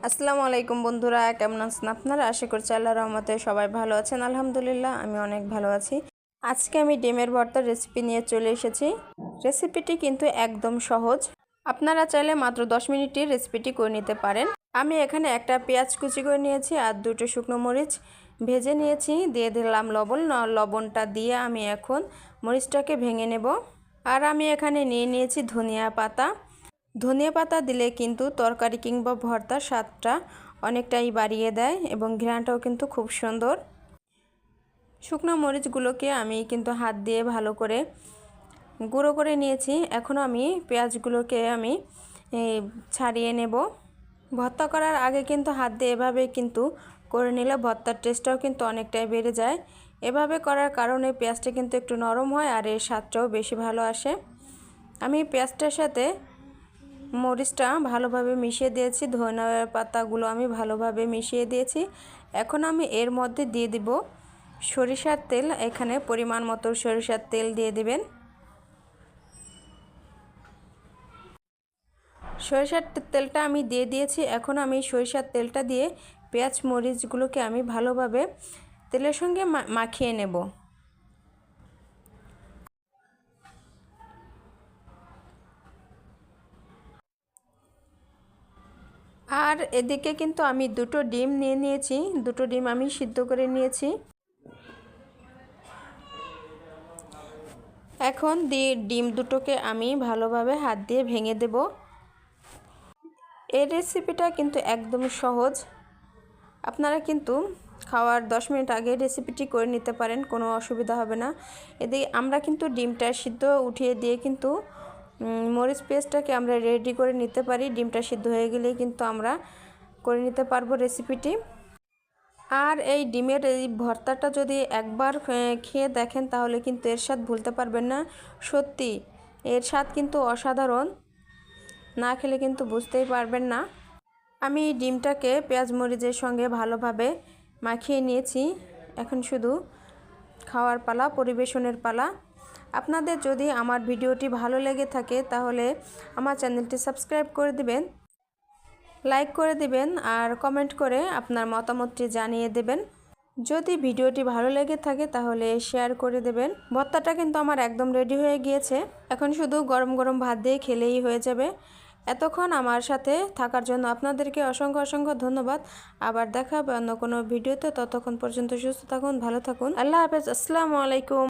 আসসালামু আলাইকুম বন্ধুরা, কেমন আছেন আপনারা? আশা করছি আল্লাহর রহমতে সবাই ভালো আছেন। আলহামদুলিল্লাহ আমি অনেক ভালো আছি। আজকে আমি ডিমের ভর্তার রেসিপি নিয়ে চলে এসেছি। রেসিপিটি কিন্তু একদম সহজ, আপনারা চাইলে মাত্র 10 মিনিটে রেসিপিটি করে নিতে পারেন। আমি এখানে একটা পেঁয়াজ কুচি করে নিয়েছি আর দুটো শুকনো মরিচ ভেজে নিয়েছি, দিয়ে দিলাম লবণ। লবণটা দিয়ে আমি এখন মরিচটাকে ভেঙে নেব। আর আমি এখানে নিয়ে নিয়েছি ধনিয়া পাতা। ধনিয়া পাতা দিলে কিন্তু তরকারি কিংবা ভর্তার স্বাদটা অনেকটাই বাড়িয়ে দেয় এবং ঘ্রাণটাও কিন্তু খুব সুন্দর। শুকনো মরিচগুলোকে আমি কিন্তু হাত দিয়ে ভালো করে গুঁড়ো করে নিয়েছি। এখন আমি পেঁয়াজগুলোকে আমি ছাড়িয়ে নেব। ভর্তা করার আগে কিন্তু হাত দিয়ে এভাবে কিন্তু করে নিলে ভর্তার টেস্টটাও কিন্তু অনেকটাই বেড়ে যায়। এভাবে করার কারণে পেঁয়াজটা কিন্তু একটু নরম হয় আর এর স্বাদটাও বেশি ভালো আসে। আমি পেঁয়াজটার সাথে মরিচটা ভালোভাবে মিশিয়ে দিয়েছি, ধনিয়া পাতাগুলো আমি ভালোভাবে মিশিয়ে দিয়েছি। এখন আমি এর মধ্যে দিয়ে দিব সরিষার তেল। এখানে পরিমাণ মতো সরিষার তেল দিয়ে দিবেন। সরিষার তেলটা আমি দিয়ে দিয়েছি। এখন আমি সরিষার তেলটা দিয়ে পেঁয়াজ মরিচগুলোকে আমি ভালোভাবে তেলের সঙ্গে মাখিয়ে নেব। আর এদিকে কিন্তু আমি দুটো ডিম নিয়ে নিয়েছি, দুটো ডিম আমি সিদ্ধ করে নিয়েছি। এখন ডিম দুটোকে আমি ভালোভাবে হাত দিয়ে ভেঙে দেব। এই রেসিপিটা কিন্তু একদম সহজ, আপনারা কিন্তু খাওয়ার 10 মিনিট আগে রেসিপিটি করে নিতে পারেন, কোনো অসুবিধা হবে না। এদিকে আমরা কিন্তু ডিমটা সিদ্ধ উঠিয়ে দিয়ে কিন্তু মরিচ পেস্টটাকে আমরা রেডি করে নিতে পারি। ডিমটা সিদ্ধ হয়ে গেলেই কিন্তু আমরা করে নিতে পারবো রেসিপিটি। আর এই ডিমের এই ভর্তাটা যদি একবার খেয়ে দেখেন তাহলে কিন্তু এর স্বাদ ভুলতে পারবেন না। সত্যি এর স্বাদ কিন্তু অসাধারণ, না খেলে কিন্তু বুঝতেই পারবেন না। আমি ডিমটাকে পেঁয়াজ মরিচের সঙ্গে ভালোভাবে মাখিয়ে নিয়েছি। এখন শুধু খাওয়ার পালা, পরিবেশনের পালা। আপনাদের যদি আমার ভিডিওটি ভালো লেগে থাকে তাহলে আমার চ্যানেলটি সাবস্ক্রাইব করে দিবেন, লাইক করে দিবেন আর কমেন্ট করে আপনার মতামতটি জানিয়ে দেবেন। যদি ভিডিওটি ভালো লেগে থাকে তাহলে শেয়ার করে দেবেন। ভর্তাটা কিন্তু আমার একদম রেডি হয়ে গিয়েছে। এখন শুধু গরম গরম ভাত দিয়ে খেলেই হয়ে যাবে। এতক্ষণ আমার সাথে থাকার জন্য আপনাদেরকে অসংখ্য অসংখ্য ধন্যবাদ। আবার দেখা হবে অন্য কোনো ভিডিওতে। ততক্ষণ পর্যন্ত সুস্থ থাকুন, ভালো থাকুন। আল্লাহ হাফেজ। আসসালামু আলাইকুম।